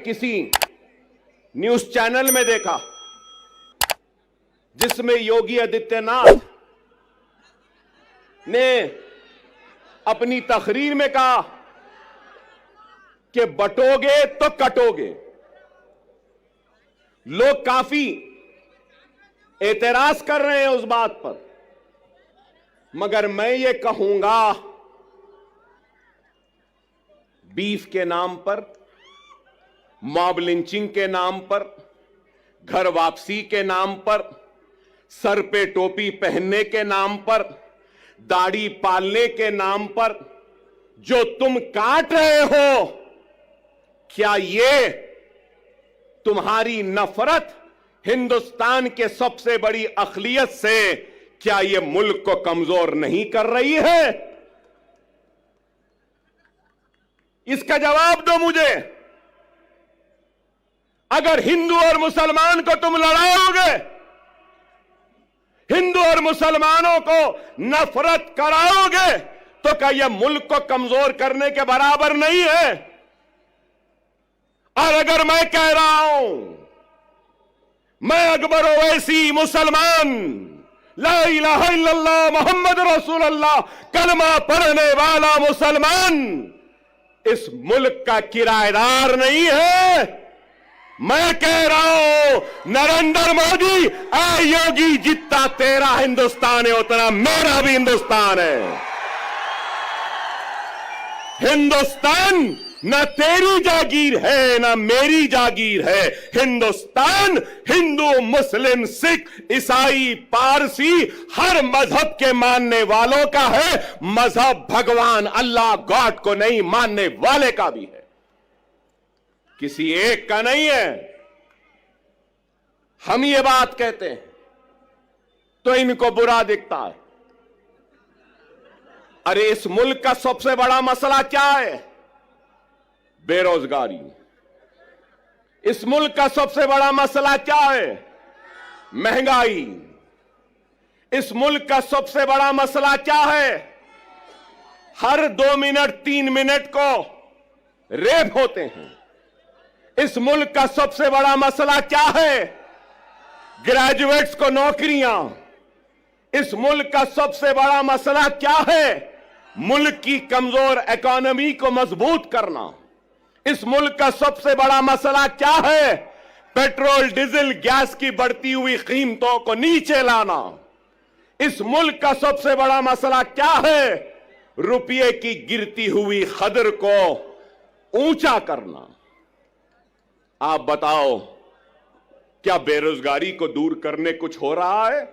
کسی news channel میں دیکھا جس میں یوگی آدتیہ ناتھ نے اپنی تقریر میں کہا کہ بٹو گے تو کٹو گے. لوگ کافی اعتراض کر رہے ہیں اس بات پر، مگر میں یہ کہوں گا بیف کے نام پر، ماب لنچنگ کے نام پر، گھر واپسی کے نام پر، سر پہ ٹوپی پہننے کے نام پر، داڑھی پالنے کے نام پر جو تم کاٹ رہے ہو، کیا یہ تمہاری نفرت ہندوستان کے سب سے بڑی اقلیت سے کیا یہ ملک کو کمزور نہیں کر رہی ہے؟ اس کا جواب دو مجھے. اگر ہندو اور مسلمان کو تم لڑاؤ گے، ہندو اور مسلمانوں کو نفرت کراؤ گے، تو کیا یہ ملک کو کمزور کرنے کے برابر نہیں ہے؟ اور اگر میں کہہ رہا ہوں میں اکبر اویسی مسلمان، لا الہ الا اللہ محمد رسول اللہ کلمہ پڑھنے والا مسلمان اس ملک کا کرایہ دار نہیں ہے، میں کہہ رہا ہوں نریندر مودی، اے یوگی، جتنا تیرا ہندوستان ہے اتنا میرا بھی ہندوستان ہے. ہندوستان نہ تیری جاگیر ہے نہ میری جاگیر ہے. ہندوستان ہندو، مسلم، سکھ، عیسائی، پارسی ہر مذہب کے ماننے والوں کا ہے. مذہب بھگوان اللہ گاڈ کو نہیں ماننے والے کا بھی ہے، کسی ایک کا نہیں ہے. ہم یہ بات کہتے ہیں تو ان کو برا دکھتا ہے. ارے اس ملک کا سب سے بڑا مسئلہ کیا ہے؟ بے روزگاری. اس ملک کا سب سے بڑا مسئلہ کیا ہے؟ مہنگائی. اس ملک کا سب سے بڑا مسئلہ کیا ہے؟ ہر 2 منٹ 3 منٹ کو ریپ ہوتے ہیں. اس ملک کا سب سے بڑا مسئلہ کیا ہے؟ گریجویٹس کو نوکریاں. اس ملک کا سب سے بڑا مسئلہ کیا ہے؟ ملک کی کمزور اکانومی کو مضبوط کرنا. اس ملک کا سب سے بڑا مسئلہ کیا ہے؟ پیٹرول، ڈیزل، گیس کی بڑھتی ہوئی قیمتوں کو نیچے لانا. اس ملک کا سب سے بڑا مسئلہ کیا ہے؟ روپیے کی گرتی ہوئی قدر کو اونچا کرنا. آپ بتاؤ کیا بے روزگاری کو دور کرنے کچھ ہو رہا ہے؟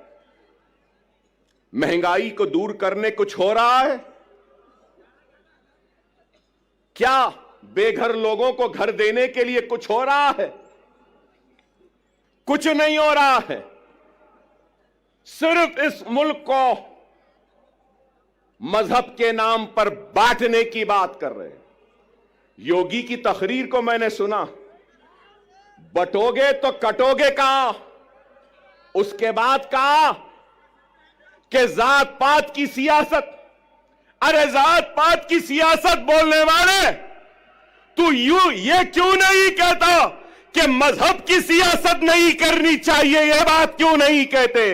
مہنگائی کو دور کرنے کچھ ہو رہا ہے؟ کیا بے گھر لوگوں کو گھر دینے کے لیے کچھ ہو رہا ہے؟ کچھ نہیں ہو رہا ہے. صرف اس ملک کو مذہب کے نام پر بانٹنے کی بات کر رہے ہیں. یوگی کی تقریر کو میں نے سنا، بٹو گے تو کٹو گے کہا. اس کے بعد کہا کہ ذات پات کی سیاست. ارے ذات پات کی سیاست بولنے والے، تو یہ کیوں نہیں کہتا کہ مذہب کی سیاست نہیں کرنی چاہیے؟ یہ بات کیوں نہیں کہتے؟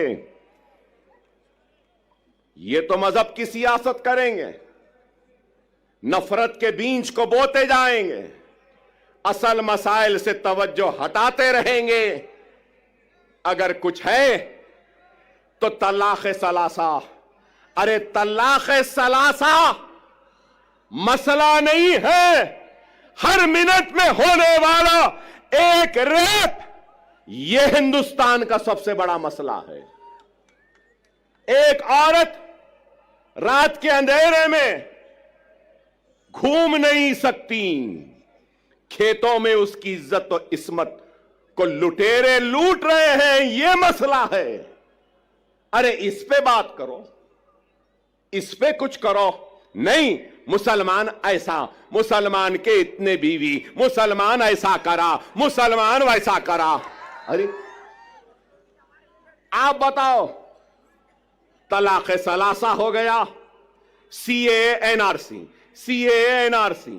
یہ تو مذہب کی سیاست کریں گے، نفرت کے بیج کو بوتے جائیں گے، اصل مسائل سے توجہ ہٹاتے رہیں گے. اگر کچھ ہے تو طلاق ثلاثہ. ارے طلاق ثلاثہ مسئلہ نہیں ہے. ہر منٹ میں ہونے والا ایک ریپ یہ ہندوستان کا سب سے بڑا مسئلہ ہے. ایک عورت رات کے اندھیرے میں گھوم نہیں سکتی، کھیتوں میں اس کی عزت و عصمت کو لٹیرے لوٹ رہے ہیں، یہ مسئلہ ہے. ارے اس پہ بات کرو، اس پہ کچھ کرو. نہیں، مسلمان ایسا، مسلمان کے اتنے بیوی، مسلمان ایسا کرا، مسلمان ویسا کرا. ارے آپ بتاؤ، طلاق ثلاثہ ہو گیا، سی اے این آر سی، سی اے این آر سی.